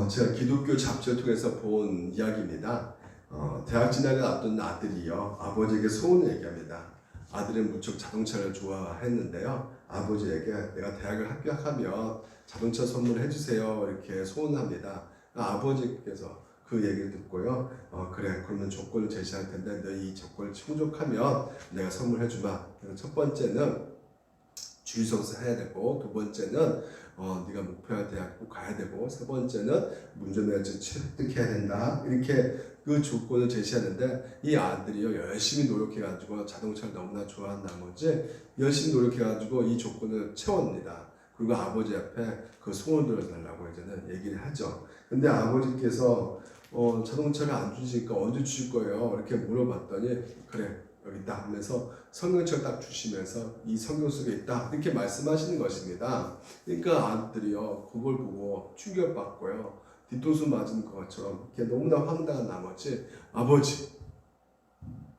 제가 기독교 잡지를 통해서 본 이야기입니다. 대학 진학을 앞둔 아들이요, 아버지에게 소원을 얘기합니다. 아들은 무척 자동차를 좋아했는데요, 아버지에게 내가 대학을 합격하면 자동차 선물해 주세요 이렇게 소원합니다. 아버지께서 그 얘기를 듣고요, 그래, 그러면 조건을 제시할 텐데 너 이 조건을 충족하면 내가 선물해 주마. 첫 번째는 주유소에서 해야 되고, 두 번째는 네가 목표할 대학 꼭 가야 되고, 세 번째는 운전면허증 획득해야 된다. 이렇게 그 조건을 제시하는데, 이 아들이요 열심히 노력해가지고 자동차를 너무나 좋아한 나머지 열심히 노력해가지고 이 조건을 채웁니다. 그리고 아버지 앞에 그 소원을 들어달라고 이제는 얘기를 하죠. 근데 아버지께서 자동차를 안 주시니까 언제 주실 거예요? 이렇게 물어봤더니, 그래, 여기 있다 하면서 성경책을 딱 주시면서 이 성경 속에 있다 이렇게 말씀하시는 것입니다. 그러니까 아들이요 그걸 보고 충격받고요, 뒤통수 맞은 것처럼 이렇게 너무나 황당한 나머지, 아버지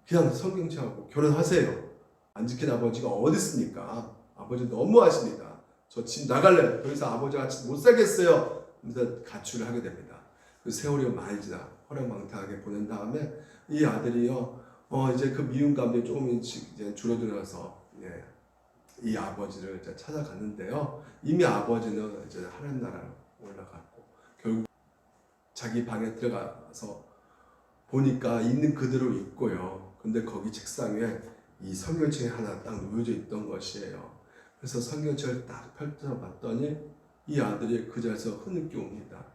그냥 성경책하고 결혼하세요. 안 지킨 아버지가 어디 있습니까? 아버지 너무하십니다. 저 집 나갈래요. 더 이상 아버지와 같이 못 살겠어요. 그래서 가출을 하게 됩니다. 그 세월이 많이 지나 허랑방탕하게 보낸 다음에 이 아들이요 이제 그 미움감이 조금씩 이제 줄어들어서, 이 아버지를 이제 찾아갔는데요. 이미 아버지는 이제 하나님 나라로 올라갔고, 결국 자기 방에 들어가서 보니까 있는 그대로 있고요. 근데 거기 책상 위에 이 성경책이 하나 딱 놓여져 있던 것이에요. 그래서 성경책을 딱 펼쳐봤더니 이 아들이 그 자리에서 흐느껴 옵니다.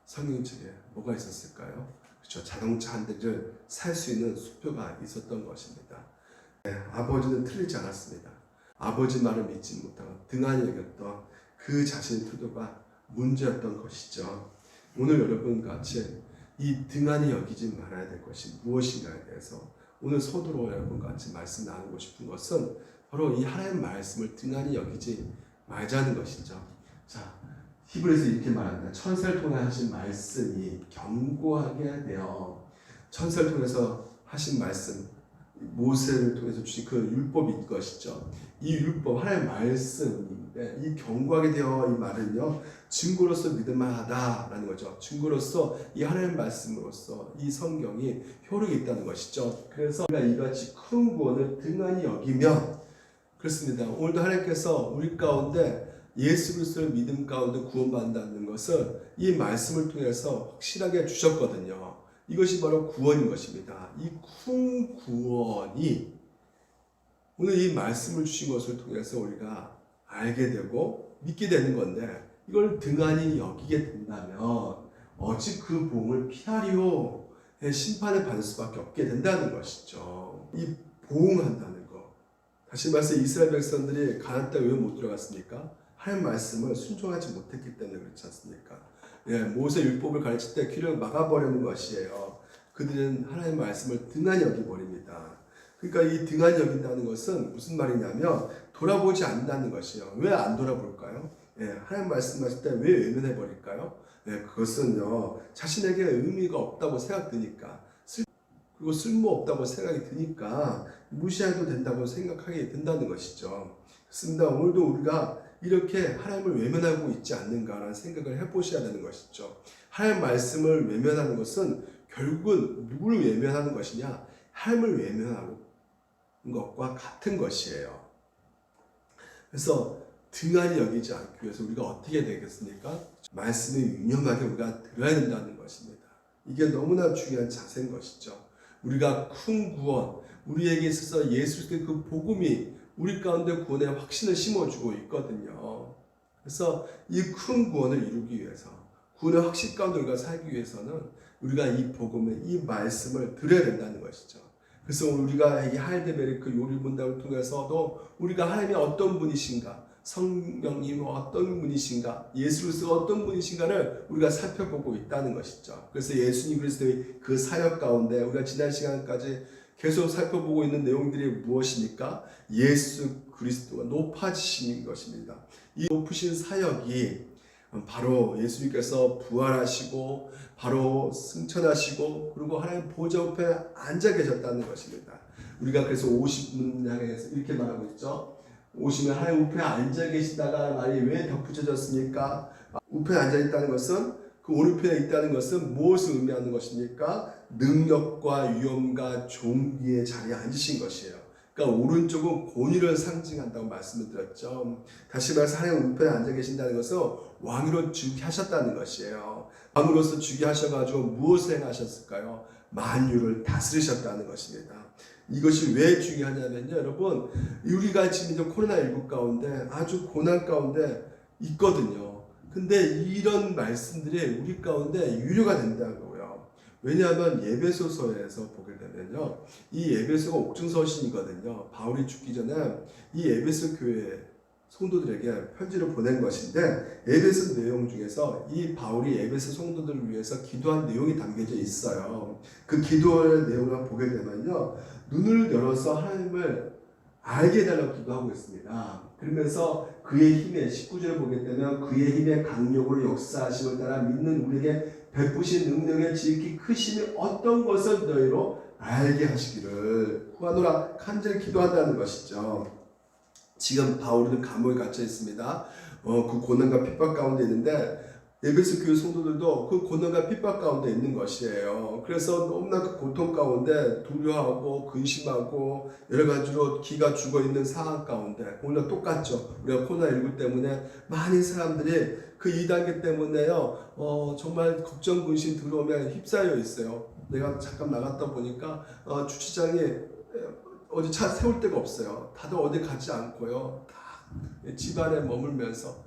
성경책에 뭐가 있었을까요? 그렇죠. 자동차 한 대를 살 수 있는 수표가 있었던 것입니다. 아버지는 틀리지 않았습니다. 아버지 말을 믿지 못하고 등한히 여겼던 그 자신의 태도가 문제였던 것이죠. 오늘 여러분 같이 이 등한히 여기지 말아야 될 것이 무엇인가에 대해서 오늘 서두로 여러분 같이 말씀 나누고 싶은 것은 바로 이 하나님의 말씀을 등한히 여기지 말자는 것이죠. 자, 히브리서 이렇게 말합니다. 천사를 통해 하신 말씀이 견고하게 되어, 천사를 통해서 하신 말씀, 모세를 통해서 주신 그 율법이 것이죠. 이 율법, 하나님의 말씀인데 이 견고하게 되어, 이 말은요 증거로서 믿을만하다라는 거죠. 증거로서 이 하나님의 말씀으로서 이 성경이 효력이 있다는 것이죠. 그래서 우리가 이같이 큰 구원을 등한히 여기면, 그렇습니다. 오늘도 하나님께서 우리 가운데 예수 그리스도를 믿음 가운데 구원받는다는 것을 이 말씀을 통해서 확실하게 주셨거든요. 이것이 바로 구원인 것입니다. 이 큰 구원이 오늘 이 말씀을 주신 것을 통해서 우리가 알게 되고 믿게 되는 건데, 이걸 등한히 여기게 된다면 어찌 그 보응을 피하리요? 심판을 받을 수밖에 없게 된다는 것이죠. 이 보응한다는 것. 다시 말해서 이스라엘 백성들이 가나안 땅에 왜 못 들어갔습니까? 하나님 말씀을 순종하지 못했기 때문에 그렇지 않습니까? 모세 율법을 가르칠 때 귀를 막아버리는 것이에요. 그들은 하나님 말씀을 등한히 여기버립니다. 그러니까 이 등한히 여긴다는 것은 무슨 말이냐면 돌아보지 않는다는 것이에요. 왜 안 돌아볼까요? 하나님 말씀하실 때 왜 외면해버릴까요? 그것은요 자신에게 의미가 없다고 생각드니까, 그리고 쓸모없다고 생각이 드니까 무시해도 된다고 생각하게 된다는 것이죠. 그렇습니다. 오늘도 우리가 이렇게 하나님을 외면하고 있지 않는가라는 생각을 해보셔야 되는 것이죠. 하나님 말씀을 외면하는 것은 결국은 누구를 외면하는 것이냐? 하나님을 외면하는 것과 같은 것이에요. 그래서 등한히 여기지 않기 위해서 우리가 어떻게 되겠습니까? 말씀을 유념하게 우리가 들어야 된다는 것입니다. 이게 너무나 중요한 자세인 것이죠. 우리가 큰 구원, 우리에게 있어서 예수 그리스도의 그 복음이 우리 가운데 구원의 확신을 심어주고 있거든요. 그래서 이 큰 구원을 이루기 위해서, 구원의 확신 가운데 우리가 살기 위해서는 우리가 이 복음을, 이 말씀을 들어야 된다는 것이죠. 그래서 우리가 이 하이델베르크 요리 문답을 통해서도 우리가 하나님이 어떤 분이신가, 성령님은 어떤 분이신가, 예수 그리스도가 어떤 분이신가를 우리가 살펴보고 있다는 것이죠. 그래서 예수님 그리스도의 그 사역 가운데 우리가 지난 시간까지 계속 살펴보고 있는 내용들이 무엇입니까? 예수 그리스도가 높아지신 것입니다. 이 높으신 사역이 바로 예수님께서 부활하시고 바로 승천하시고 그리고 하나님 보좌 옆에 앉아 계셨다는 것입니다. 우리가 그래서 50문 향해서 이렇게 말하고 있죠. 오시면 하나님 우편에 앉아 계시다가 말이 왜 덧붙여졌습니까? 우편에 앉아 있다는 것은 그 오른편에 있다는 것은 무엇을 의미하는 것입니까? 능력과 위엄과 존귀의 자리에 앉으신 것이에요. 그러니까 오른쪽은 권위를 상징한다고 말씀을 드렸죠. 다시 말해서 하나님 우편에 앉아 계신다는 것은 왕으로 즉위하셨다는 것이에요. 왕으로서 즉위하셔가지고 무엇을 행하셨을까요? 만유를 다스리셨다는 것입니다. 이것이 왜 중요하냐면요, 여러분, 우리가 지금 이제 코로나19 가운데 아주 고난 가운데 있거든요. 근데 이런 말씀들이 우리 가운데 유료가 된다고요. 왜냐하면 에베소서에서 보게 되면요, 이 에베소가 옥중서신이거든요. 바울이 죽기 전에 이 에베소 교회 성도들에게 편지를 보낸 것인데, 에베소 내용 중에서 이 바울이 에베소 성도들을 위해서 기도한 내용이 담겨져 있어요. 그 기도의 내용을 보게 되면요, 눈을 열어서 하나님을 알게 해달라고 기도하고 있습니다. 그러면서 그의 힘에 19절을 보게 되면 그의 힘의 강력으로 역사하심을 따라 믿는 우리에게 베푸신 능력의 지극히 크심이 어떤 것을 너희로 알게 하시기를 구하노라 간절히 기도한다는 것이죠. 지금 바울은 감옥에 갇혀 있습니다. 그 고난과 핍박 가운데 있는데 에베소 교회 성도들도 그 고난과 핍박 가운데 있는 것이에요. 그래서 너무나 그 고통 가운데 두려워하고 근심하고 여러 가지로 기가 죽어 있는 상황 가운데 오늘 똑같죠. 우리가 코로나19 때문에 많은 사람들이 그 2단계 때문에요. 정말 걱정 근심 들어오면 휩싸여 있어요. 내가 잠깐 나갔다 보니까 주차장에 어디 차 세울 데가 없어요. 다들 어디 가지 않고요. 다 집 안에 머물면서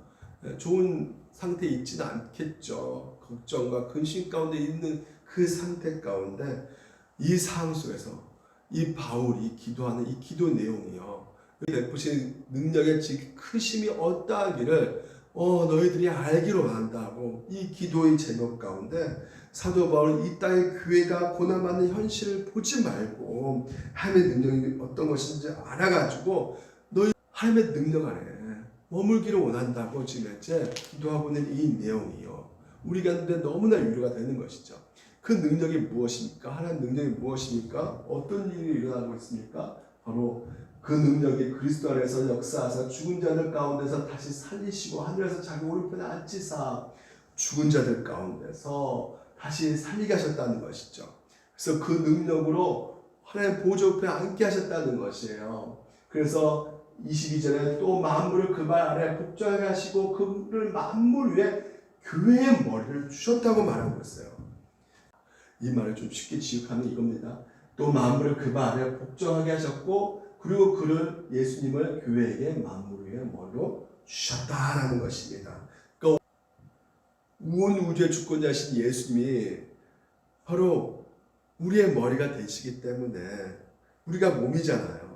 좋은 상태에 있지는 않겠죠. 걱정과 근심 가운데 있는 그 상태 가운데 이 상황 속에서 이 바울이 기도하는 이 기도 내용이요. 베푸신 능력의 크심이 어떠하기를 너희들이 알기로 한다고 이 기도의 제목 가운데 사도 바울은 이 땅의 교회가 고난받는 현실을 보지 말고 하나님의 능력이 어떤 것인지 알아가지고 너희 하나님의 능력 안에 머물기를 원한다고 지금 현재 기도하고 있는 이 내용이요. 우리 가운데 너무나 유료가 되는 것이죠. 그 능력이 무엇입니까? 하나님 능력이 무엇입니까? 어떤 일이 일어나고 있습니까? 바로 그 능력이 그리스도 안에서 역사하사 죽은 자들 가운데서 다시 살리시고 하늘에서 자기 오른편에 앉히사 죽은 자들 가운데서 다시 살리게 하셨다는 것이죠. 그래서 그 능력으로 하나님 보좌 옆에 앉게 하셨다는 것이에요. 그래서 22절에 또 만물을 그 발 아래 복종하게 하시고 그를 만물 위에 교회의 머리를 주셨다고 말하고 있어요. 이 말을 좀 쉽게 지역하면 이겁니다. 또 만물을 그 발 아래 복종하게 하셨고 그리고 그를 예수님을 교회에게 만물 위에 머리로 주셨다라는 것입니다. 그러니까 온 우주의 주권자신 예수님이 바로 우리의 머리가 되시기 때문에 우리가 몸이잖아요.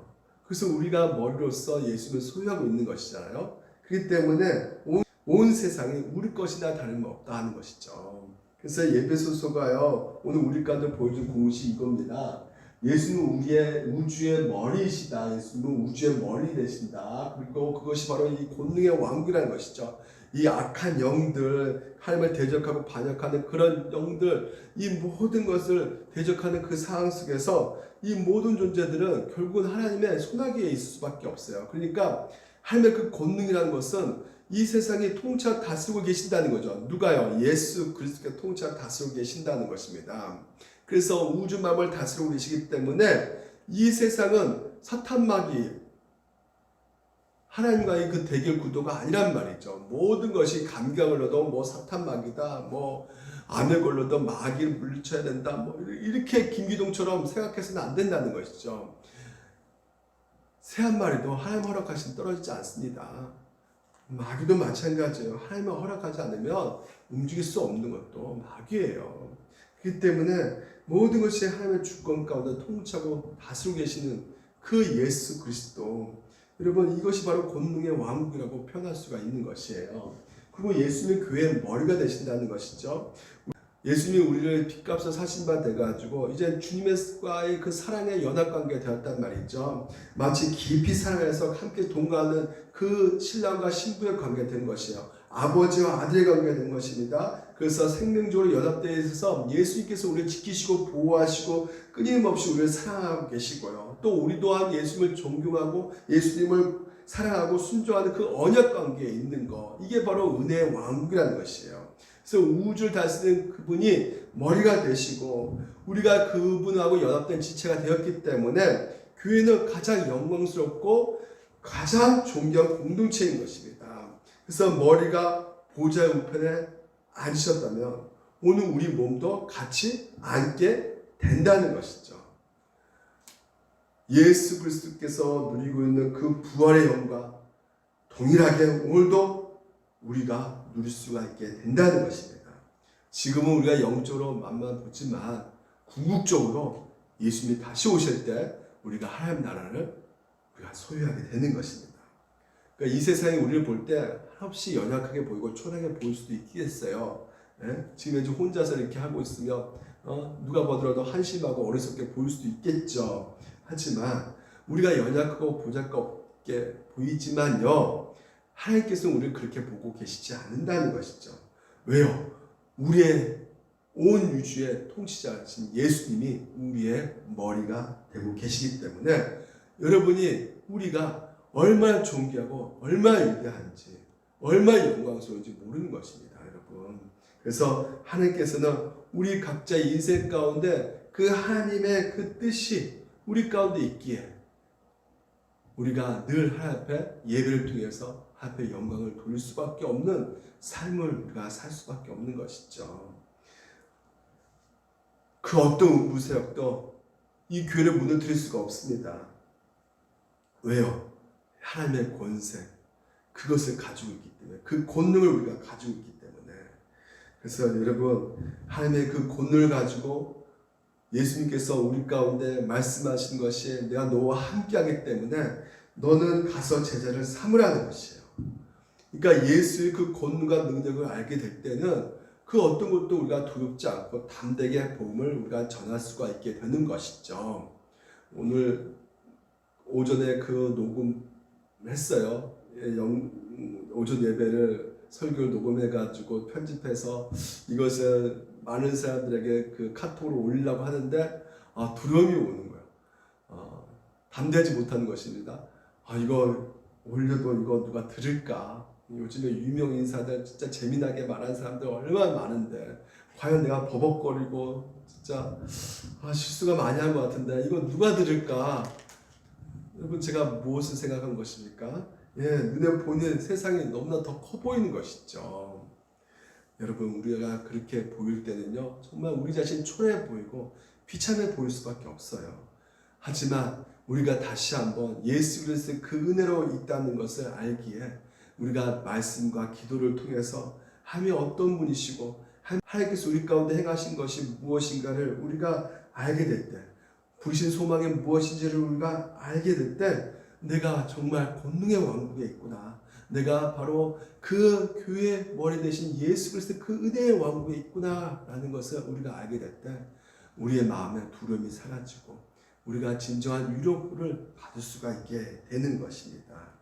그래서 우리가 머리로서 예수님을 소유하고 있는 것이잖아요. 그렇기 때문에 온 세상이 우리 것이나 다름없다 하는 것이죠. 그래서 에베소서가요, 오늘 우리 가운데 보여준 공식이 이겁니다. 예수는 우리의 우주의 머리이시다. 예수는 우주의 머리 되신다. 그리고 그것이 바로 이 권능의 왕국이라는 것이죠. 이 악한 영들, 하나님을 대적하고 반역하는 그런 영들, 이 모든 것을 대적하는 그 상황 속에서 이 모든 존재들은 결국은 하나님의 손아귀에 있을 수밖에 없어요. 그러니까 하나님의 그 권능이라는 것은 이 세상이 통치하고 다스리고 계신다는 거죠. 누가요? 예수 그리스도께서 통치하고 다스리고 계신다는 것입니다. 그래서 우주 만물을 다스리고 계시기 때문에 이 세상은 사탄마귀 하나님과의 그 대결 구도가 아니란 말이죠. 모든 것이 감기가 걸려도 뭐 사탄마귀다, 뭐 암에 걸려도 마귀를 물리쳐야 된다, 뭐 이렇게 김기동처럼 생각해서는 안 된다는 것이죠. 새 한 마리도 하나님 허락하시면 떨어지지 않습니다. 마귀도 마찬가지예요. 하나님이 허락하지 않으면 움직일 수 없는 것도 마귀예요. 그렇기 때문에 모든 것이 하나님의 주권 가운데 통치하고 다스리고 계시는 그 예수 그리스도, 여러분 이것이 바로 권능의 왕국이라고 표현할 수가 있는 것이에요. 그리고 예수님이 교회의 머리가 되신다는 것이죠. 예수님이 우리를 빚값을 사신 바 돼가지고 이제 주님과의 그 사랑의 연합관계가 되었단 말이죠. 마치 깊이 사랑해서 함께 동거하는 그 신랑과 신부의 관계가 된 것이에요. 아버지와 아들의 관계가 된 것입니다. 그래서 생명적으로 연합되어 있어서 예수님께서 우리를 지키시고 보호하시고 끊임없이 우리를 사랑하고 계시고요. 또 우리 또한 예수님을 존경하고 예수님을 사랑하고 순종하는 그 언약 관계에 있는 것, 이게 바로 은혜의 왕국이라는 것이에요. 그래서 우주를 다스리는 그분이 머리가 되시고 우리가 그분하고 연합된 지체가 되었기 때문에 교회는 가장 영광스럽고 가장 존귀한 공동체인 것입니다. 그래서 머리가 보좌의 우편에 앉으셨다면 오늘 우리 몸도 같이 앉게 된다는 것이죠. 예수 그리스도께서 누리고 있는 그 부활의 영광 동일하게 오늘도 우리가 누릴 수가 있게 된다는 것입니다. 지금은 우리가 영적으로 맛만 보지만 궁극적으로 예수님이 다시 오실 때 우리가 하나님 나라를 우리가 소유하게 되는 것입니다. 그러니까 이 세상이 우리를 볼 때 한없이 연약하게 보이고 초라하게 보일 수도 있겠어요. 예? 지금 이제 혼자서 이렇게 하고 있으면 누가 보더라도 한심하고 어리석게 보일 수도 있겠죠. 하지만 우리가 연약하고 보잘것없게 보이지만요, 하나님께서는 우리를 그렇게 보고 계시지 않는다는 것이죠. 왜요? 우리의 온宇宙의 통치자신 예수님이 우리의 머리가 되고 계시기 때문에 여러분이 우리가 얼마나 존귀하고 얼마나 위대한지 얼마나 영광스러운지 모르는 것입니다, 여러분. 그래서 하나님께서는 우리 각자의 인생 가운데 그 하나님의 그 뜻이 우리 가운데 있기에 우리가 늘 하나님 앞에 예배를 통해서 하나님 앞에 영광을 돌릴 수밖에 없는 삶을 우리가 살 수밖에 없는 것이죠. 그 어떤 음부세력도 이 교회를 무너뜨릴 수가 없습니다. 왜요? 하나님의 권세, 그것을 가지고 있기 때문에, 그 권능을 우리가 가지고 있기 때문에. 그래서 여러분, 하나님의 그 권능을 가지고 예수님께서 우리 가운데 말씀하신 것이 내가 너와 함께하기 때문에 너는 가서 제자를 삼으라는 것이에요. 그러니까 예수의 그 권능과 능력을 알게 될 때는 그 어떤 것도 우리가 두렵지 않고 담대하게 복음을 우리가 전할 수가 있게 되는 것이죠. 오늘 오전에 그 녹음했어요. 오전 예배를 설교를 녹음해가지고 편집해서 이것을 많은 사람들에게 그 카톡으로 올리려고 하는데 두려움이 오는 거예요. 담대하지 못하는 것입니다. 이거 올려도 이거 누가 들을까? 요즘에 유명 인사들 진짜 재미나게 말하는 사람들 얼마나 많은데 과연 내가 버벅거리고 진짜 실수가 많이 한 것 같은데 이거 누가 들을까? 여러분, 제가 무엇을 생각한 것입니까? 눈에 보이는 세상이 너무나 더 커 보이는 것이죠. 여러분, 우리가 그렇게 보일 때는요, 정말 우리 자신 초라해 보이고 비참해 보일 수밖에 없어요. 하지만 우리가 다시 한번 예수 그리스도의 그 은혜로 있다는 것을 알기에 우리가 말씀과 기도를 통해서 하나님이 어떤 분이시고 하나님께서 우리 가운데 행하신 것이 무엇인가를 우리가 알게 될 때, 부르신 소망이 무엇인지를 우리가 알게 될 때 내가 정말 권능의 왕국에 있구나, 내가 바로 그 교회의 머리 대신 예수 그리스도의 그 은혜의 왕국에 있구나 라는 것을 우리가 알게 될 때 우리의 마음에 두려움이 사라지고 우리가 진정한 위로를 받을 수가 있게 되는 것입니다.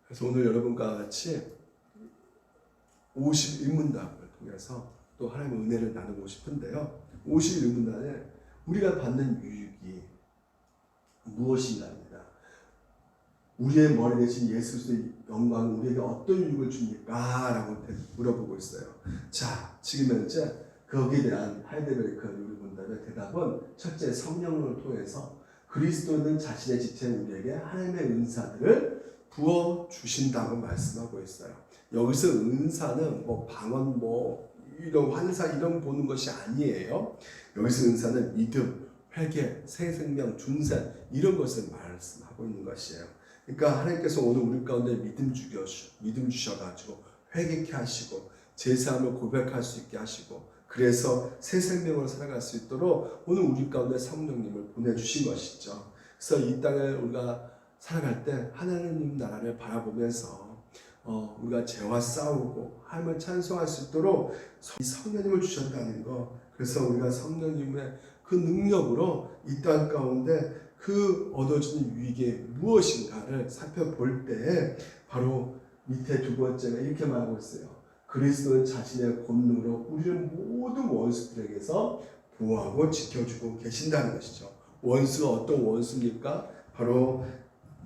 그래서 오늘 여러분과 같이 51문답을 통해서 또 하나님의 은혜를 나누고 싶은데요. 51문답에 우리가 받는 유익이 무엇인가입니다. 우리의 머리 대신 예수 그리스도의 영광은 우리에게 어떤 유익을 줍니까? 라고 물어보고 있어요. 자, 지금 현재 거기에 대한 하이델베르크 유리문답의 대답은 첫째, 성령을 통해서 그리스도는 자신의 지체 우리에게 하나님의 은사들을 부어주신다고 말씀하고 있어요. 여기서 은사는 방언, 이런 환사 이런 보는 것이 아니에요. 여기서 은사는 믿음, 회개, 새 생명, 중생 이런 것을 말씀하고 있는 것이에요. 그러니까 하나님께서 오늘 우리 가운데 믿음 주셔가지고 회개케 하시고 제사함을 고백할 수 있게 하시고 그래서 새 생명으로 살아갈 수 있도록 오늘 우리 가운데 성령님을 보내주신 것이죠. 그래서 이 땅에 우리가 살아갈 때 하나님 나라를 바라보면서 우리가 죄와 싸우고 하나님을 찬송할 수 있도록 성령님을 주셨다는 것, 그래서 우리가 성령님의 그 능력으로 이 땅 가운데 그 얻어지는 유익이 무엇인가를 살펴볼 때 바로 밑에 두 번째가 이렇게 말하고 있어요. 그리스도는 자신의 권능으로 우리를 모든 원수들에게서 보호하고 지켜주고 계신다는 것이죠. 원수가 어떤 원수입니까? 바로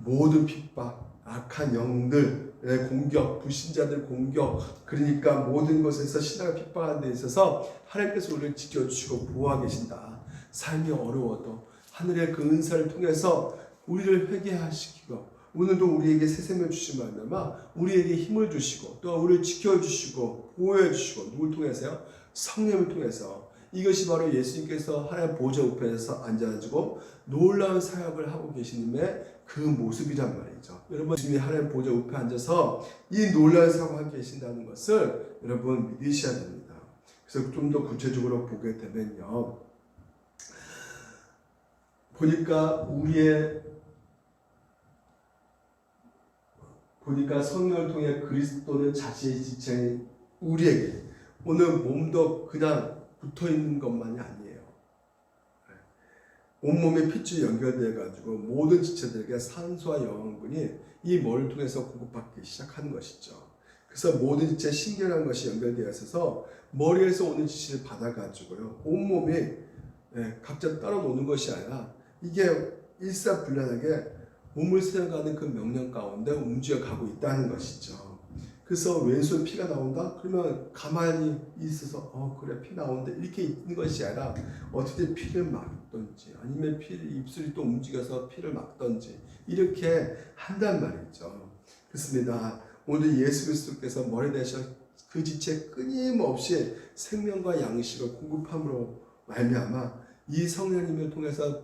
모든 핍박, 악한 영들의 공격, 불신자들 공격, 그러니까 모든 것에서 신앙을 핍박하는 데 있어서 하나님께서 우리를 지켜주시고 보호하고 계신다. 삶이 어려워도 하늘의 그 은사를 통해서 우리를 회개하시키고 오늘도 우리에게 새 생명 주신 말미암아 우리에게 힘을 주시고 또 우리를 지켜주시고 보호해주시고 누굴 통해서요? 성령을 통해서. 이것이 바로 예수님께서 하나님 보좌 우편에서 앉아가지고 놀라운 사역을 하고 계시님의 그 모습이란 말이죠. 여러분, 예수님이 하나님 보좌 우편에 앉아서 이 놀라운 사역을 하고 계신다는 것을 여러분 믿으셔야 됩니다. 그래서 좀 더 구체적으로 보게 되면요, 보니까 성령을 통해 그리스도는 자신의 지체인 우리에게 오늘 몸도 그냥 붙어있는 것만이 아니에요. 온몸에 핏줄이 연결되어 가지고 모든 지체들에게 산소와 영양분이 이 머리를 통해서 공급받기 시작하는 것이죠. 그래서 모든 지체 신경이라는 것이 연결되어 있어서 머리에서 오는 지시를 받아가지고요, 온몸이 각자 따로 노는 것이 아니라 이게 일사불란하게 몸을 세워가는 그 명령 가운데 움직여가고 있다는 것이죠. 그래서 왼손 피가 나온다? 그러면 가만히 있어서 그래 피 나온다 이렇게 있는 것이 아니라 어떻게 피를 막던지 아니면 입술이 또 움직여서 피를 막던지 이렇게 한단 말이죠. 그렇습니다. 오늘 예수 그리스도께서 머리 대셔 그 지체 끊임없이 생명과 양식을 공급함으로 말미암아 이 성령님을 통해서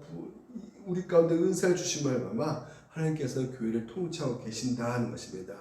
우리 가운데 은사를 주신 말미암아 하나님께서 교회를 통치하고 계신다는 것입니다.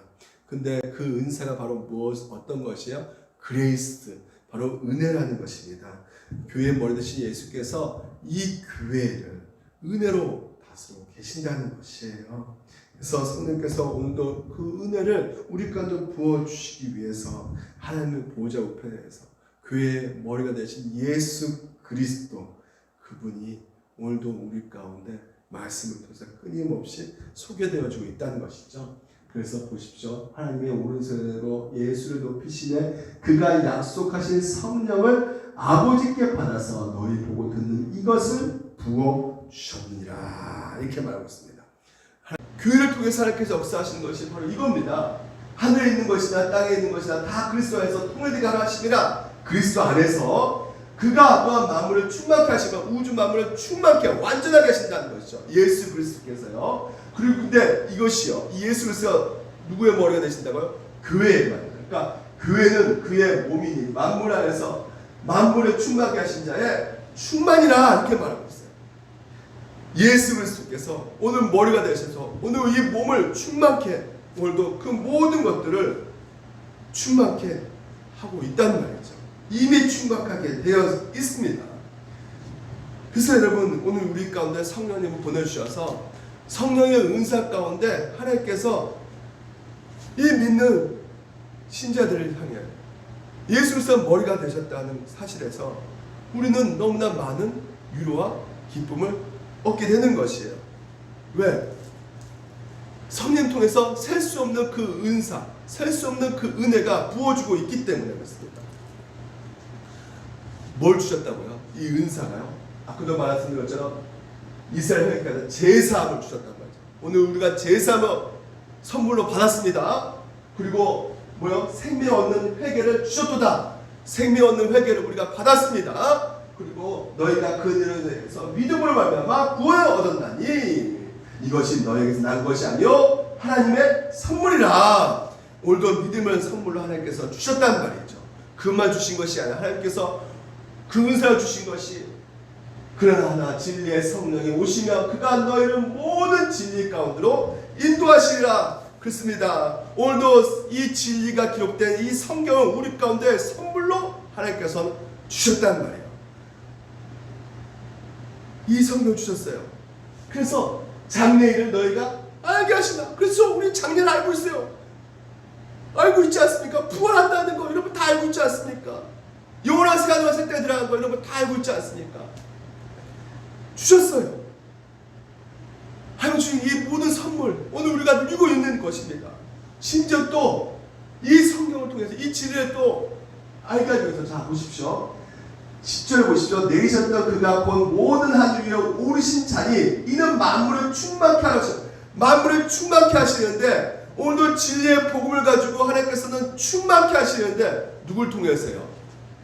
근데 그 은사가 바로 어떤 것이에요? 그레이스, 바로 은혜라는 것입니다. 교회의 머리 대신 예수께서 이 교회를 은혜로 다스리고 계신다는 것이에요. 그래서 성령께서 오늘도 그 은혜를 우리 가운데 부어주시기 위해서 하나님의 보좌 우편에서 교회의 머리가 되신 예수 그리스도, 그분이 오늘도 우리 가운데 말씀을 통해서 끊임없이 소개되어지고 있다는 것이죠. 그래서 보십시오. 하나님의 오른손으로 예수를 높이시되 그가 약속하신 성령을 아버지께 받아서 너희 보고 듣는 이것을 부어주셨느니라, 이렇게 말하고 있습니다. 교회를 통해서 하나님께서 역사하시는 것이 바로 이겁니다. 하늘에 있는 것이나 땅에 있는 것이나 다 그리스도 안에서 통일되게 하나님이라. 그리스도 안에서 그가 또한 만물을 충만케 하시고 우주 만물을 충만케 완전하게 하신다는 것이죠. 예수 그리스도께서요. 그리고 근데 이것이요, 이 예수 그리스도가 누구의 머리가 되신다고요? 교회의 머리. 그러니까 교회는 그의 몸이니 만물 안에서 만물을 충만케 하신 자의 충만이라, 이렇게 말하고 있어요. 예수 그리스도께서 오늘 머리가 되셔서 오늘 이 몸을 충만케, 오늘도 그 모든 것들을 충만케 하고 있다는 말이죠. 이미 충만하게 되어 있습니다. 그래서 여러분, 오늘 우리 가운데 성령님을 보내주셔서 성령의 은사 가운데 하나님께서 이 믿는 신자들을 향해 예수 그리스도가 머리가 되셨다는 사실에서 우리는 너무나 많은 위로와 기쁨을 얻게 되는 것이에요. 왜? 성령 통해서 셀 수 없는 그 은사, 셀 수 없는 그 은혜가 부어주고 있기 때문에 그렇습니다. 뭘 주셨다고요? 이 은사가요? 아까도 말씀드린 것처럼 이스라엘 회개자들 제사함을 주셨단 말이죠. 오늘 우리가 제사함을 선물로 받았습니다. 그리고 생명 얻는 회개를 주셨도다. 생명 얻는 회개를 우리가 받았습니다. 그리고 너희가 그 일에 대해서 믿음으로 말미암아 구원을 얻었나니 이것이 너희에게서 난 것이 아니요 하나님의 선물이라. 오늘도 믿음을 선물로 하나님께서 주셨단 말이죠. 그만 주신 것이 아니라 하나님께서 그 은사를 주신 것이, 그러나 진리의 성령이 오시면 그가 너희를 모든 진리 가운데로 인도하시리라. 그렇습니다. 오늘도 이 진리가 기록된 이 성경을 우리 가운데 선물로 하나님께서 주셨단 말이에요. 이 성경 주셨어요. 그래서 장래일을 너희가 알게 하신다. 그래서 우리 장래를 알고 있어요. 알고 있지 않습니까? 부활한다는 거 여러분 다 알고 있지 않습니까? 영원한 시간과 색깔에 들어간 거 여러분 다 알고 있지 않습니까? 주셨어요. 하나님 주신 이 모든 선물 오늘 우리가 누리고 있는 것입니다. 심지어 또 이 성경을 통해서 이 진리를 또 알게 하기 위해서, 자 보십시오. 10절을 보십시오. 내리셨던 그가 곧 모든 하늘 위에 오르신 자니 이는 만물을 충만케 하셨어. 만물을 충만케 하시는데 오늘도 진리의 복음을 가지고 하나님께서는 충만케 하시는데 누굴 통해서요?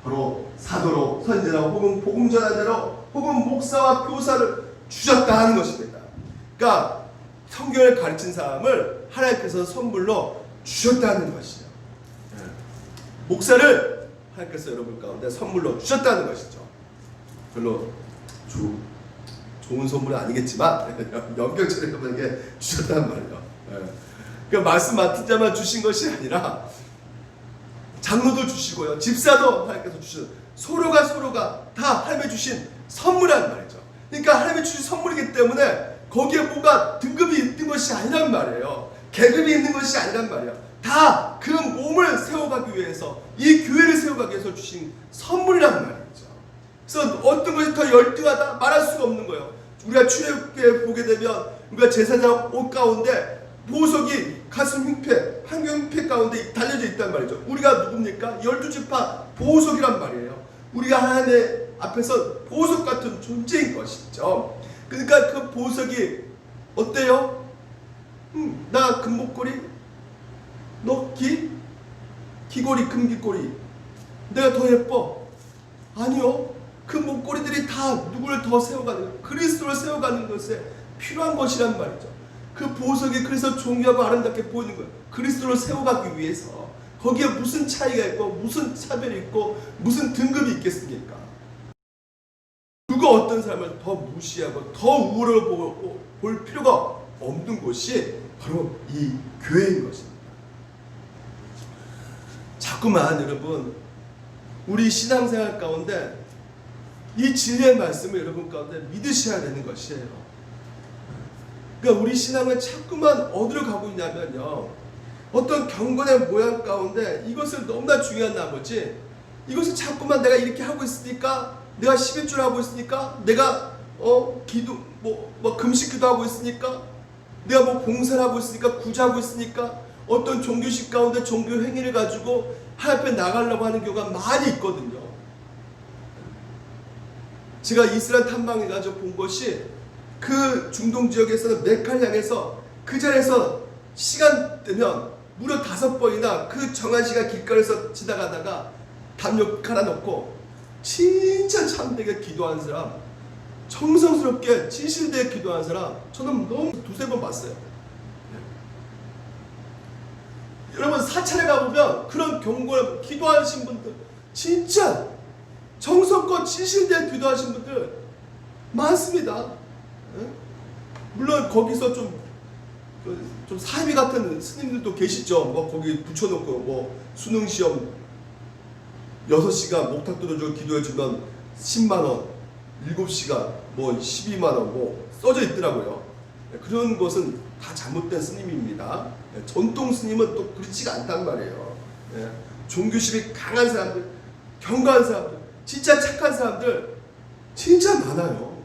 바로 사도로, 선지자로, 혹은 복음 전하자로, 혹은 목사와 교사를 주셨다 하는 것입니다. 그러니까 성경을 가르친 사람을 하나님께서 선물로 주셨다는 것이죠. 목사를 하나님께서 여러분 가운데 선물로 주셨다는 것이죠. 별로 좋은 선물은 아니겠지만 연결처럼 여러분에게 주셨다는 말이에요. 그러니까 말씀 맡은 자만 주신 것이 아니라 장로도 주시고요, 집사도 하나님께서 주신, 서로가 다 하나님이 주신 선물이란 말이죠. 그러니까 하나님이 주신 선물이기 때문에 거기에 뭔가 등급이 있는 것이 아니란 말이에요. 계급이 있는 것이 아니란 말이에요. 다 그 몸을 세워가기 위해서, 이 교회를 세워가기 위해서 주신 선물이란 말이죠. 그래서 어떤 것이 더 열등하다 말할 수가 없는 거예요. 우리가 출애굽기에 보게 되면 우리가 제사장 옷 가운데 보석이 가슴 흉패, 환경 흉패 가운데 달려져 있단 말이죠. 우리가 누굽니까? 12지파 보석이란 말이에요. 우리가 하나님 앞에서 보석 같은 존재인 것이죠. 그러니까 그 보석이 어때요? 나 금목걸이, 너 귀걸이, 금귀걸이, 내가 더 예뻐? 아니요. 그 목걸이들이 다 누구를 더 세워가는, 그리스도를 세워가는 것에 필요한 것이란 말이죠. 그 보석이 그래서 존귀하고 아름답게 보이는 거예요. 그리스도를 세워가기 위해서. 거기에 무슨 차이가 있고 무슨 차별이 있고 무슨 등급이 있겠습니까? 누가 어떤 사람을 더 무시하고 더 우월을 볼 필요가 없는 곳이 바로 이 교회인 것입니다. 자꾸만 여러분 우리 신앙생활 가운데 이 진리의 말씀을 여러분 가운데 믿으셔야 되는 것이에요. 그러니까 우리 신앙을 자꾸만 어디로 가고 있냐면요, 어떤 경건의 모양 가운데 이것을 너무나 중요한 나머지 이것을 자꾸만 내가 이렇게 하고 있으니까, 내가 11줄 하고 있으니까, 내가 기도 뭐 금식기도 하고 있으니까, 내가 뭐 봉사를 하고 있으니까, 구제하고 있으니까, 어떤 종교식 가운데 종교 행위를 가지고 하나님 앞에 나가려고 하는 경우가 많이 있거든요. 제가 이스라엘 탐방해가지고 본 것이 그 중동 지역에서는 메카를 향해서 그 자리에서 시간 되면 무려 5번이나 그 정한 시간 길거리에서 지나가다가 담요 갈아놓고 진짜 참되게 기도하는 사람, 정성스럽게 진실되게 기도하는 사람 저는 너무 2-3번 봤어요. 여러분 사찰에 가보면 그런 경건을 기도하신 분들, 진짜 정성껏 진실되게 기도하신 분들 많습니다. 물론 거기서 좀 사이비 같은 스님들도 계시죠. 뭐 거기 붙여놓고 뭐 수능 시험 6시간 목탁 들어주고 기도해주면 10만원, 7시간 뭐 12만원 뭐 써져 있더라고요. 그런 것은 다 잘못된 스님입니다. 전통 스님은 또 그렇지가 않단 말이에요. 종교심이 강한 사람들, 경건한 사람들, 진짜 착한 사람들 진짜 많아요.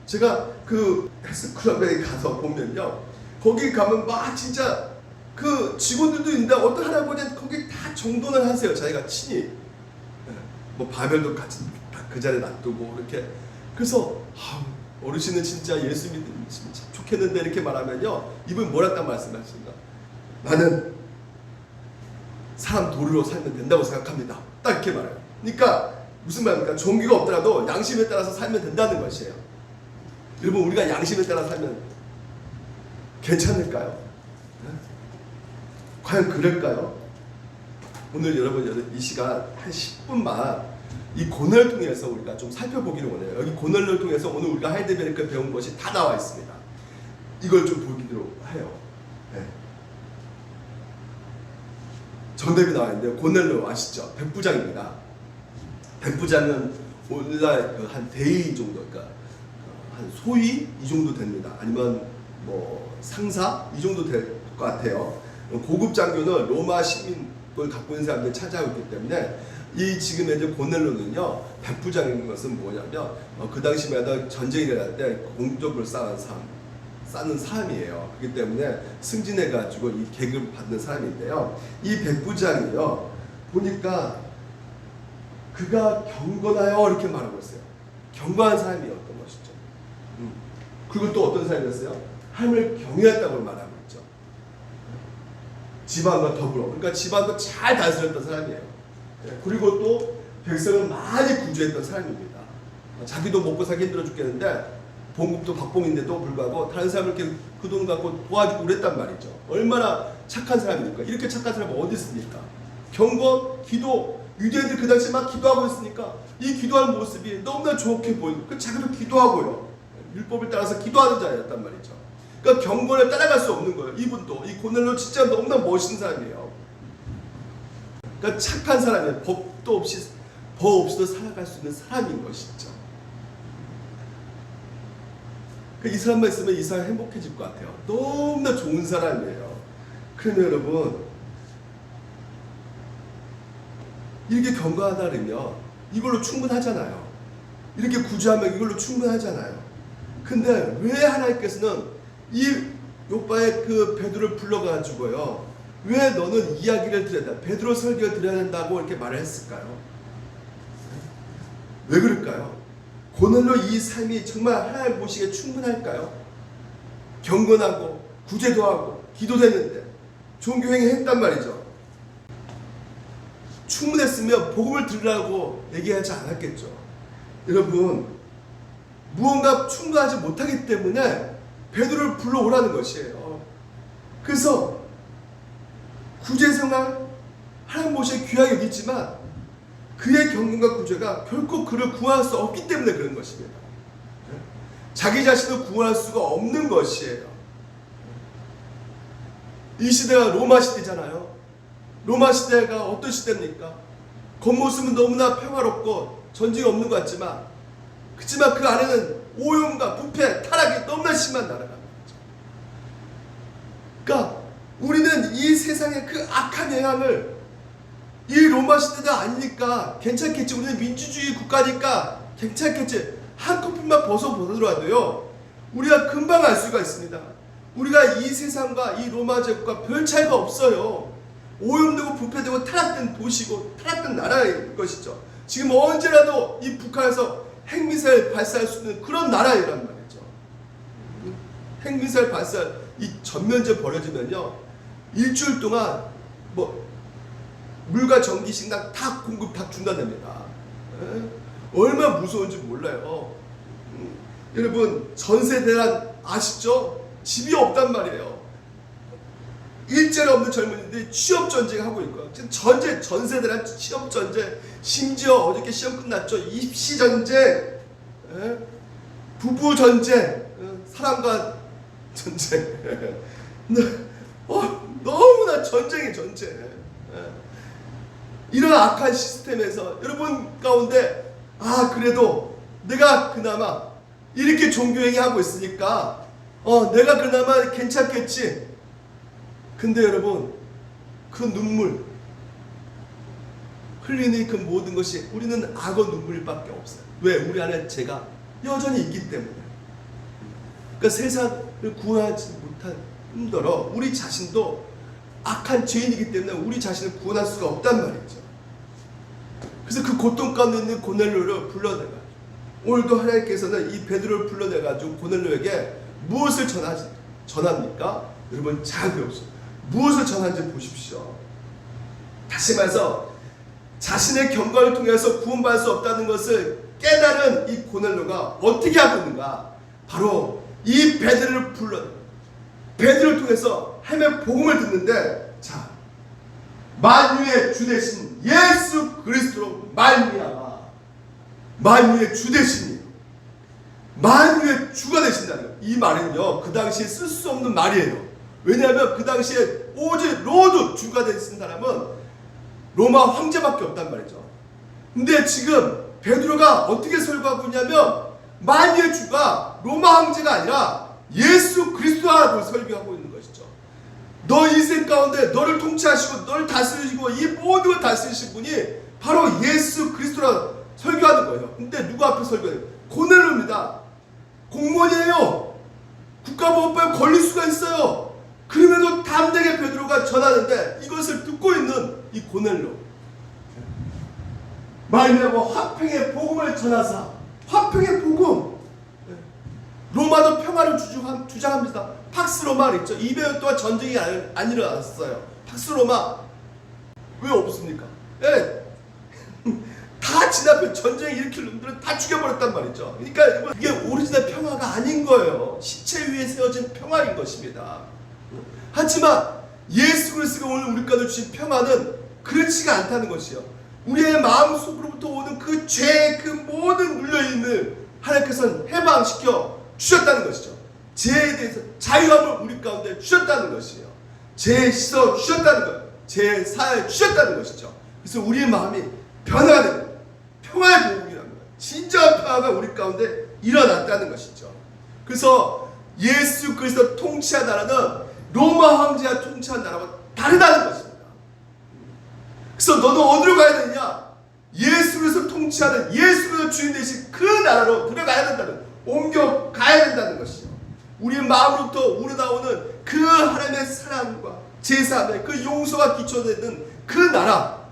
제가 그 헬스클럽에 가서 보면요, 거기 가면 막 진짜 그 직원들도 있는데 어떤 할아버지는 거기 다 정돈을 하세요. 자기가 친히 뭐 바벨도 같이 그 자리에 놔두고 이렇게. 그래서 어르신은 진짜 예수 믿으면 참 좋겠는데 이렇게 말하면요, 이분 뭐랬단 말씀하십니까? 나는 사람 도리로 살면 된다고 생각합니다. 딱 이렇게 말해요. 그러니까 무슨 말입니까? 종교가 없더라도 양심에 따라서 살면 된다는 것이에요. 여러분 우리가 양심에 따라 살면 괜찮을까요? 과연 그럴까요? 오늘 여러분 이 시간 한 10분만 이 고난을 통해서 우리가 좀 살펴보기를 원해요. 여기 고난을 통해서 오늘 우리가 하이델베르크 배운 것이 다 나와 있습니다. 이걸 좀 보기로 해요. 정답이 나와 있는데요. 고넬로 아시죠? 백부장입니다. 백부장은 오늘날 한 대위 정도, 그러니까 한 소위 이 정도 됩니다. 아니면 뭐 상사 이 정도 될 것 같아요. 고급 장교는 로마 시민을 갖고 있는 사람들 찾아오기 때문에 이 지금의 이제 고넬로는요, 백부장인 것은 뭐냐면 그 당시마다 전쟁이 일어날 때 공적을 쌓는 사람이에요. 그렇기 때문에 승진해가지고 이 계급을 받는 사람인데요. 이 백부장이요, 보니까 그가 경건하여 이렇게 말하고 있어요. 경건한 사람이었던 것이죠. 그리고 또 어떤 사람이었어요? 하나님을 경외했다고 말하고 있죠. 집안과 더불어. 그러니까 집안도 잘 다스렸던 사람이에요. 그리고 또 백성을 많이 구제했던 사람입니다. 자기도 먹고 살기 힘들어 죽겠는데 봉급도 박봉인데도 불구하고 다른 사람을 이렇게 그 돈 갖고 도와주고 그랬단 말이죠. 얼마나 착한 사람입니까? 이렇게 착한 사람이 어디 있습니까? 경건, 기도, 유대인들 그 당시 막 기도하고 있으니까 이 기도하는 모습이 너무나 좋게 보이고 그 자기도 기도하고요. 율법을 따라서 기도하는 자였단 말이죠. 그러니까 경건을 따라갈 수 없는 거예요. 이분도 이 고넬료 진짜 너무나 멋있는 사람이에요. 그러니까 착한 사람이에요. 법 없이도 살아갈 수 있는 사람인 것이죠. 이 사람만 있으면 이 사람 행복해질 것 같아요. 너무나 좋은 사람이에요. 그러면 여러분 이렇게 경건하다 그러면 이걸로 충분하잖아요. 이렇게 구제하면 이걸로 충분하잖아요. 근데 왜 하나님께서는 이 요바의 그 베드로를 불러가지고요, 왜 너는 이야기를 드려야 된다, 베드로 설교를 드려야 된다고 이렇게 말을 했을까요? 왜 그럴까요? 고넬료 이 삶이 정말 하나님 보시기에 충분할까요? 경건하고 구제도 하고 기도도 했는데 종교행위 했단 말이죠. 충분했으면 복음을 들으라고 얘기하지 않았겠죠. 여러분 무언가 충분하지 못하기 때문에 베드로를 불러오라는 것이에요. 그래서 구제생활 하나님 보시기에 귀하게 여기지만 그의 경건과 구제가 결코 그를 구원할 수 없기 때문에 그런 것입니다. 자기 자신을 구원할 수가 없는 것이에요. 이 시대가 로마 시대잖아요. 로마 시대가 어떤 시대입니까? 겉모습은 너무나 평화롭고 전쟁이 없는 것 같지만 그렇지만 그 안에는 오염과 부패, 타락이 너무나 심한 나라가 있죠. 그러니까 우리는 이 세상의 그 악한 영향을 이 로마 시대가 아니니까 괜찮겠지, 우리는 민주주의 국가니까 괜찮겠지, 한꺼풀만 벗어보더라도요 우리가 금방 알 수가 있습니다. 우리가 이 세상과 이 로마 제국과 별 차이가 없어요. 오염되고 부패되고 타락된 도시고 타락된 나라일 것이죠. 지금 언제라도 이 북한에서 핵미사일 발사할 수 있는 그런 나라이란 말이죠. 핵미사일 발사 이 전면제 벌어지면요 일주일 동안 물과 전기, 식량 다 공급 다 중단됩니다. 얼마나 무서운지 몰라요. 여러분 전세 대란 아시죠? 집이 없단 말이에요. 일자리 없는 젊은이들이 취업 전쟁 하고 있고요. 지금 전세 대란, 취업 전쟁, 심지어 어저께 시험 끝났죠. 입시 전쟁, 부부 전쟁, 사랑과 전쟁. 너무나 전쟁이 전쟁. 이런 악한 시스템에서 여러분 가운데 그래도 내가 그나마 이렇게 종교행위 하고 있으니까 내가 그나마 괜찮겠지. 근데 여러분 그 눈물 흘리는 그 모든 것이 우리는 악어 눈물밖에 없어요. 왜? 우리 안에 죄가 여전히 있기 때문에. 그러니까 세상을 구원하지 못한 뿐더러 우리 자신도 악한 죄인이기 때문에 우리 자신을 구원할 수가 없단 말이죠. 그래서 그 고통 가운데 있는 고넬료를 불러내가지고 오늘도 하나님께서는 이 베드로를 불러내가지고 고넬료에게 무엇을 전합니까? 여러분 잘 배우십시오. 무엇을 전하는지 보십시오. 다시 말해서 자신의 경건을 통해서 구원받을 수 없다는 것을 깨달은 이 고넬료가 어떻게 하고 있는가? 바로 이 베드로를 베드로를 통해서 하나님의 복음을 듣는데, 자, 만유의 주 되신 예수 그리스도로 말미암아, 만유의 주 되시니 만유의 주가 되신다는 거예요. 이 말은요 그 당시에 쓸 수 없는 말이에요. 왜냐하면 그 당시에 오직 로드 주가 되신 사람은 로마 황제밖에 없단 말이죠. 근데 지금 베드로가 어떻게 설교하고 있냐면 만유의 주가 로마 황제가 아니라 예수 그리스도라고 설교하고 있는 것이죠. 너 인생 가운데 너를 통치하시고 너를 다스리시고 이 모든 걸 다스리신 분이 바로 예수 그리스도라 설교하는 거예요. 근데 누구 앞에 설교해요? 고넬료입니다. 공무원이에요. 국가보호법에 걸릴 수가 있어요. 그럼에도 담대하게 베드로가 전하는데 이것을 듣고 있는 이 고넬료, 말미암아 화평의 복음을 전하사, 화평의 복음, 로마도 평화를 주장합니다. 팍스 로마 있죠. 200년 동안 전쟁이 안 일어났어요. 팍스 로마 왜 없습니까? 예. 다 진압해. 전쟁 일으킬 놈들은 다 죽여버렸단 말이죠. 그러니까 이게 오리지널 평화가 아닌 거예요. 시체 위에 세워진 평화인 것입니다. 하지만 예수 그리스도가 오늘 우리 가운데 주신 평화는 그렇지가 않다는 것이요. 우리의 마음속으로부터 오는 그 죄, 그 모든 물려있는 하나님께서는 해방시켜 주셨다는 것이죠. 죄에 대해서 자유함을 우리 가운데 주셨다는 것이에요. 죄에 씻어 주셨다는 것, 죄 사해 주셨다는 것이죠. 그래서 우리의 마음이 변화가 되는 거예요. 평화의 복음이라는 거예요. 진정한 평화가 우리 가운데 일어났다는 것이죠. 그래서 예수 그리스도 통치한 나라는 로마 황제가 통치한 나라와 다르다는 것입니다. 그래서 너는 어디로 가야 되느냐? 예수 그리스도 통치하는 예수 그리스도 주인 되신 그 나라로 들어가야 된다는, 옮겨 가야 된다는 것이죠. 우리의 마음으로부터 우러나오는 그 하나님의 사랑과 제사함의 그 용서가 기초되는 그 나라,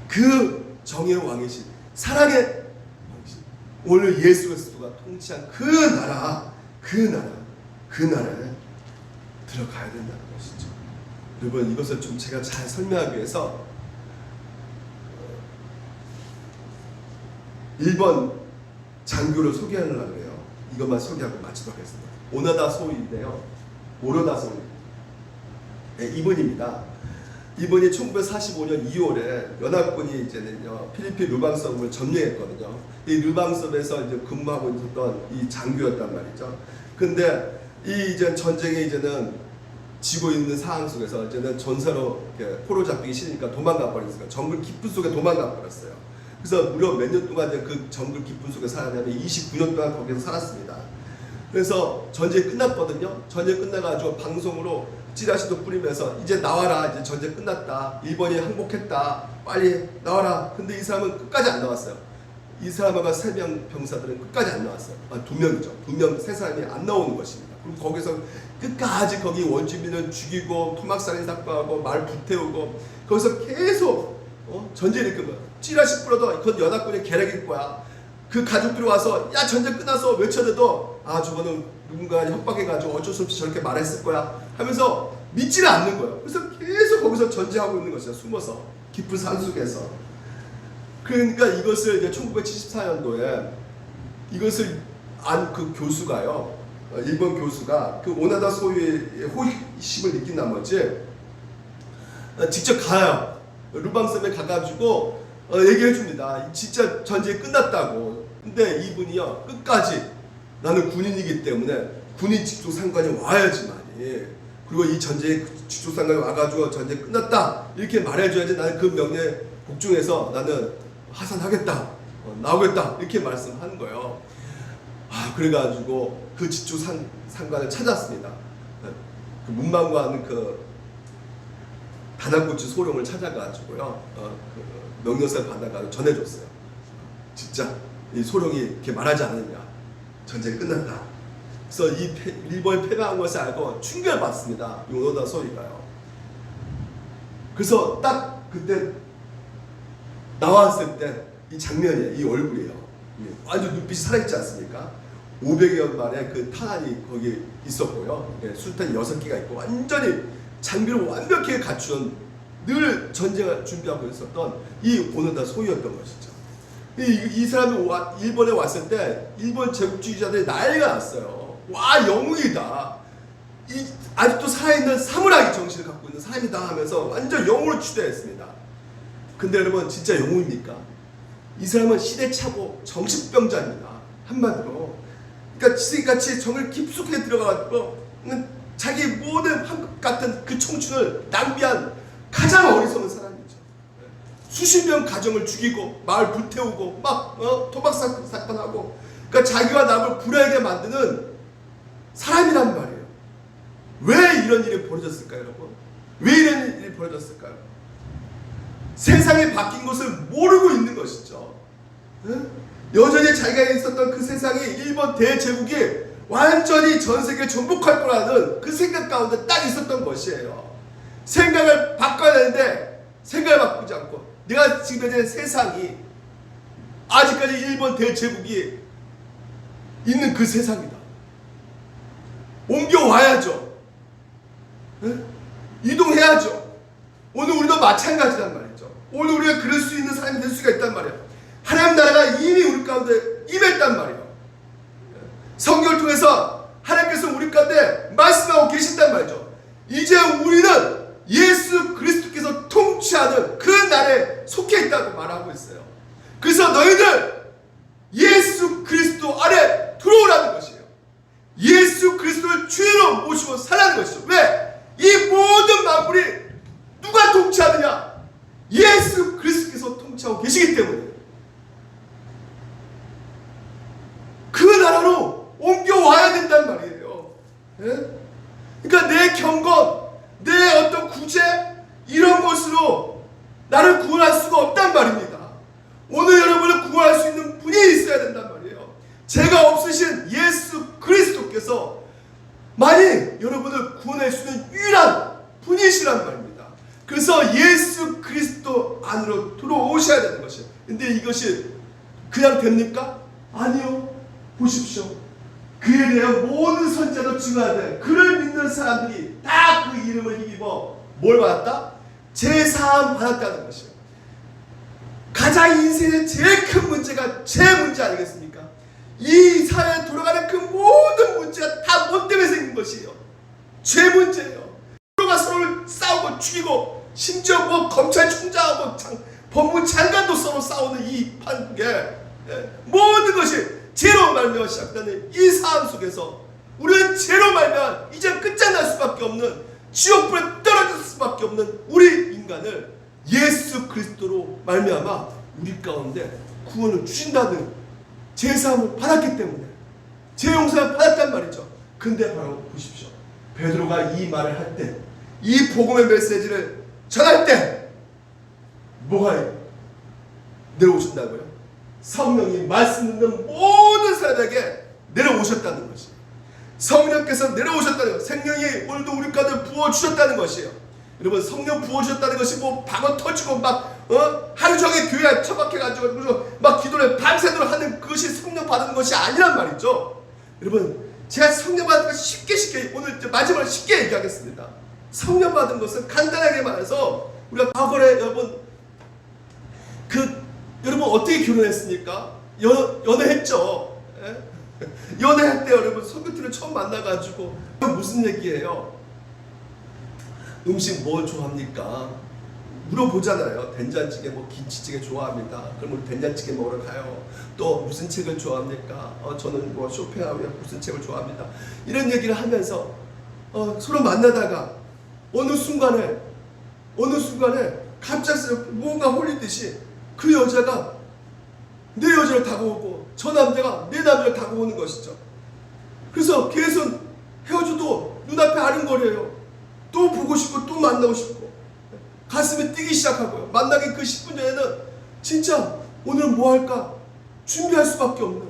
그 정의의 왕이신 사랑의 왕이신 오늘 예수 그리스도가 통치한 그 나라에 들어가야 된다는 것이죠. 여러분, 이것을 좀 제가 잘 설명하기 위해서 1번 장교를 소개하려고 해요. 이것만 소개하고 마치도록 하겠습니다. 오나다 소위인데요. 오로다 소위. 네, 이분입니다. 이분이 1945년 2월에 연합군이 이제는요 필리핀 르방섬을 점령했거든요. 이 르방섬에서 이제 근무하고 있었던 이 장교였단 말이죠. 근데 이 이제 전쟁에 이제는 지고 있는 상황 속에서 이제는 전사로 이렇게 포로 잡히기 싫으니까 도망가 버렸어요. 정글 깊은 속에 도망가 버렸어요. 그래서 무려 몇 년 동안 이제 그 정글 깊은 속에 살았냐면 29년 동안 거기서 살았습니다. 그래서 전쟁이 끝났거든요. 전쟁 끝나가지고 방송으로 찌라시도 뿌리면서 이제 나와라, 이제 전쟁 끝났다, 일본이 항복했다, 빨리 나와라. 근데 이 사람은 끝까지 안 나왔어요. 이 사람과 3명 병사들은 끝까지 안 나왔어요. 2명이죠. 2명, 3사람이 안 나오는 것입니다. 그리고 거기서 끝까지 거기 원주민을 죽이고 토막살인 사건하고 말 불태우고 거기서 계속 전쟁을 일으킨 거야. 찌라시 뿌려도 그건 연합군의 계략일 거야. 그 가족들이 와서 야 전쟁 끝나서 외쳐대도 저거는 누군가 협박해가지고 어쩔 수 없이 저렇게 말했을 거야 하면서 믿지를 않는 거예요. 그래서 계속 거기서 전쟁하고 있는 것이야. 숨어서 깊은 산속에서. 그러니까 이것을 이제 1974년도에 이것을 안 그 교수가요, 일본 교수가 그 오나다 소유의 호기심을 느낀 나머지 직접 가요. 르방섬에 가가지고 얘기해 줍니다. 진짜 전쟁이 끝났다고. 근데 이분이요 끝까지 나는 군인이기 때문에 군인 직속상관이 와야지만이, 그리고 이 전쟁에 직속상관이 와가지고 전쟁 끝났다 이렇게 말해줘야지 나는 그 명예에 복종해서 나는 하산하겠다, 나오겠다 이렇게 말씀하는 거예요. 그래가지고 그 직속상관을 찾았습니다. 그 문방구하는 그 다나구치 소룡을 찾아가지고요 그 명령서를 받아가지고 전해줬어요. 진짜 이 소룡이 이렇게 말하지 않느냐, 전쟁이 끝났다. 그래서 이 일본이 패배한 것을 알고 충격을 받습니다. 이 오노다 소리가요. 그래서 딱 그때 나왔을 때 이 장면이에요. 이 얼굴이에요. 완전 눈빛이 살아있지 않습니까? 500여 발의 그 탄이 거기 있었고요. 수탄이 6개가 있고 완전히 장비를 완벽히 갖춘, 늘 전쟁을 준비하고 있었던 이 오노다 소위였던 것이죠. 이 사람이 일본에 왔을 때 일본 제국주의자들이 난리가 났어요. 와, 영웅이다. 아직도 살아있는 사무라이 정신을 갖고 있는 사람이다 하면서 완전 영웅으로 추대했습니다. 근데 여러분 진짜 영웅입니까? 이 사람은 시대착오 정신병자입니다. 한마디로. 그러니까 지금같이 정을 깊숙하게 들어가고 자기 모든 한국 같은 그 청춘을 낭비한 가장 어리석은 사람이죠. 수십 명 가정을 죽이고 마을 불태우고 막 토막 사건하고, 그러니까 자기와 남을 불행하게 만드는 사람이란 말이에요. 왜 이런 일이 벌어졌을까요, 여러분? 왜 이런 일이 벌어졌을까요? 세상이 바뀐 것을 모르고 있는 것이죠. 여전히 자기가 있었던 그 세상이 일본 대제국이 완전히 전 세계를 정복할 거라는 그 생각 가운데 딱 있었던 것이에요. 생각을 바꿔야 되는데 생각을 바꾸지 않고, 내가 지금 현재 세상이 아직까지 일본 대제국이 있는 그 세상이다. 옮겨와야죠. 네? 이동해야죠. 오늘 우리도 마찬가지란 말이죠. 오늘 우리가 그럴 수 있는 사람이 될 수가 있단 말이에요. 하나님 나라가 이미 우리 가운데 임했단 말이에요. 성경을 통해서 하나님께서 우리 가운데 말씀하고 계신단 말이죠. 이제 우리는 예수 그리스도께서 통치하는 그 나라에 속해 있다고 말하고 있어요. 그래서 너희들 예수 그리스도 아래 들어오라는 것이에요. 예수 그리스도를 주인으로 모시고 살라는 것이죠. 왜? 이 모든 만물이 누가 통치하느냐? 예수 그리스도께서 통치하고 계시기 때문에 그 나라로 옮겨와야 된단 말이에요. 예? 그러니까 내 경건, 내 어떤 구제 이런 것으로 나를 구원할 수가 없단 말입니다. 오늘 여러분을 구원할 수 있는 분이 있어야 된단 말이에요. 죄가 없으신 예수 그리스도께서 만일 여러분을 구원할 수 있는 유일한 분이시란 말입니다. 그래서 예수 그리스도 안으로 들어오셔야 되는 것이에요. 근데 이것이 그냥 됩니까? 아니요. 보십시오. 그에 대한 모든 선자도 증하되 그를 믿는 사람들이 다 그 이름을 힘입어 뭘 받았다? 제사함 받았다는 것이에요. 가장 인생의 제일 큰 문제가 죄 문제 아니겠습니까? 이 사회에 돌아가는 그 모든 문제가 다 뭐 때문에 생긴 것이에요? 죄 문제예요. 서로가 서로를 싸우고 죽이고 심지어 뭐 검찰총장하고 법무부 장관도 서로 싸우는 이 판국에 모든 것이 죄로 말미암아 시작되는 이 상황 속에서 우리는 죄로 말미암아 이제 끝장날 수밖에 없는 지옥불에 떨어질 수밖에 없는 우리 인간을 예수 그리스도로 말미암아 우리 가운데 구원을 주신다는 제사함을 받았기 때문에 죄 용서를 받았단 말이죠. 근데 바로 보십시오. 베드로가 이 말을 할 때, 이 복음의 메시지를 전할 때 뭐가 내려오신다고요? 성령이 말씀 듣는 모든 사람에게 내려오셨다는 것이에요. 성령께서 내려오셨다는 것, 생명이 오늘도 우리 가운데 부어주셨다는 것이에요. 여러분, 성령 부어주셨다는 것이 뭐 방언 터지고 막 하루 종일 교회에 처박혀가지고 막 기도를 밤새도록 하는 그것이 성령 받은 것이 아니란 말이죠. 여러분, 제가 성령 받은 것 쉽게 오늘 마지막으로 쉽게 얘기하겠습니다. 성령 받은 것은 간단하게 말해서 우리가 과거에 여러분 어떻게 결혼했습니까? 연애했죠. 예? 연애할 때 여러분 소개팅을 처음 만나가지고 무슨 얘기예요? 음식 뭘 좋아합니까? 물어보잖아요. 된장찌개 뭐 김치찌개 좋아합니다. 그럼 우리 된장찌개 먹으러 가요. 또 무슨 책을 좋아합니까? 저는 뭐 쇼팽하면 무슨 책을 좋아합니다. 이런 얘기를 하면서 서로 만나다가 어느 순간에 갑자기 뭔가 홀리듯이 그 여자가 내 여자를 다가오고 저 남자가 내 남자를 다가오는 것이죠. 그래서 계속 헤어져도 눈앞에 아른거려요. 또 보고 싶고 또 만나고 싶고 가슴이 뛰기 시작하고요. 만나기 그 10분 전에는 진짜 오늘은 뭐 할까 준비할 수밖에 없는,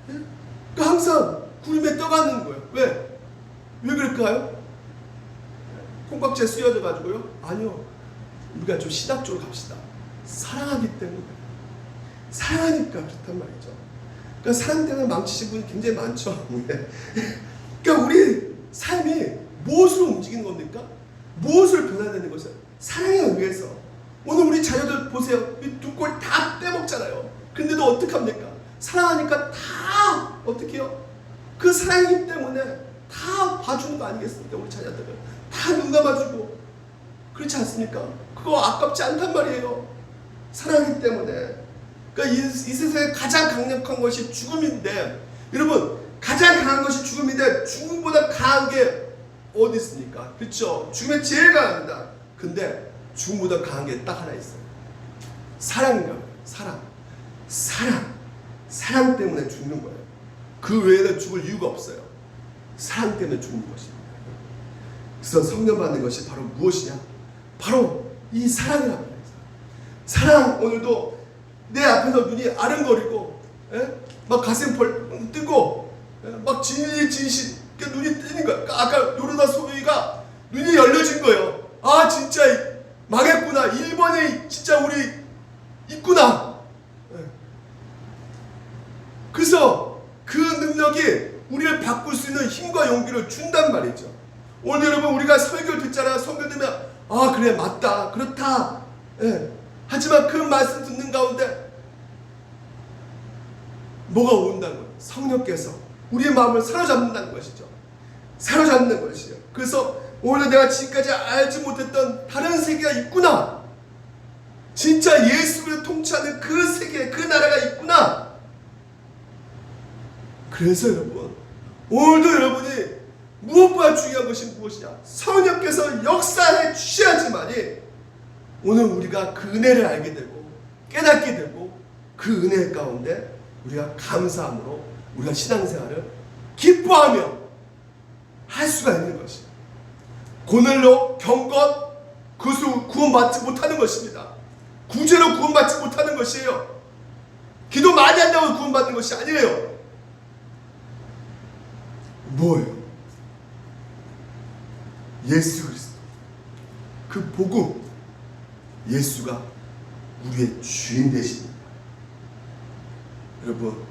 그러니까 항상 구름에 떠가는 거예요. 왜 그럴까요? 콩깍지에 쓰여져 가지고요? 아니요. 우리가 좀 신학적으로 갑시다. 사랑하기 때문에. 사랑하니까 그렇단 말이죠. 그러니까 사랑 때문에 망치신 분이 굉장히 많죠. 그러니까 우리 삶이 무엇으로 움직이는 겁니까? 무엇을 변화되는 것이요? 사랑에 의해서. 오늘 우리 자녀들 보세요. 두 꼴 다 빼먹잖아요. 근데도 어떡합니까? 사랑하니까 다 어떻게 해요? 그 사랑이기 때문에 다 봐주는 거 아니겠습니까? 우리 자녀들은 다 눈 감아주고 그렇지 않습니까? 그거 아깝지 않단 말이에요. 사랑이기 때문에. 그러니까 이 세상에 가장 강력한 것이 죽음인데, 여러분 가장 강한 것이 죽음인데 죽음보다 강한 게 어디 있습니까? 그렇죠? 죽음이 제일 강합니다. 근데 죽음보다 강한 게 딱 하나 있어요. 사랑인가? 사랑 때문에 죽는 거예요. 그 외에는 죽을 이유가 없어요. 사랑 때문에 죽는 것입니다. 그래서 성령 받는 것이 바로 무엇이냐? 바로 이 사랑이란 말이에요. 사랑. 오늘도 내 앞에서 눈이 아른거리고, 막 가슴 벌 뜨고, 막 진실 눈이 뜨는 거야. 아까 요르다 소유가 눈이 열려진 거예요. 아 진짜 망했구나. 일본에 진짜 우리 있구나. 그래서 그 능력 아 그래 맞다 그렇다. 예. 하지만 그 말씀 듣는 가운데 뭐가 온다는 거예요? 성령께서 우리의 마음을 사로잡는다는 것이죠. 사로잡는 것이죠. 그래서 오늘 내가 지금까지 알지 못했던 다른 세계가 있구나. 진짜 예수를 통치하는 그 세계, 그 나라가 있구나. 그래서 여러분, 오늘도 여러분이 무엇보다 중요한 것이 무엇이냐? 성령께서 역사해 주셔야지만이 오늘 우리가 그 은혜를 알게 되고 깨닫게 되고 그 은혜 가운데 우리가 감사함으로 우리가 신앙생활을 기뻐하며 할 수가 있는 것이에요. 고넬로 경건 구원받지 못하는 것입니다. 구제로 구원받지 못하는 것이에요. 기도 많이 한다고 구원받는 것이 아니에요. 뭐예요? 예수 그리스도 그 복음, 예수가 우리의 주인 되십니다. 여러분,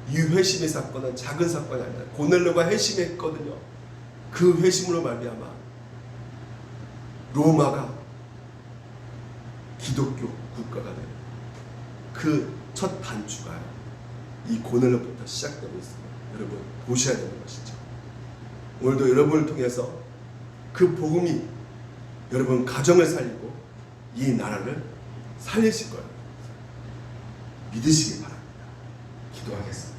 이 회심의 사건은 작은 사건이 아니라 고넬로가 회심했거든요. 그 회심으로 말미암아 로마가 기독교 국가가 되는 그 첫 단추가 이 고넬로부터 시작되고 있습니다. 여러분 보셔야 되는 것이죠. 오늘도 여러분을 통해서 그 복음이 여러분 가정을 살리고 이 나라를 살리실 거예요. 믿으시기 바랍니다. 기도하겠습니다.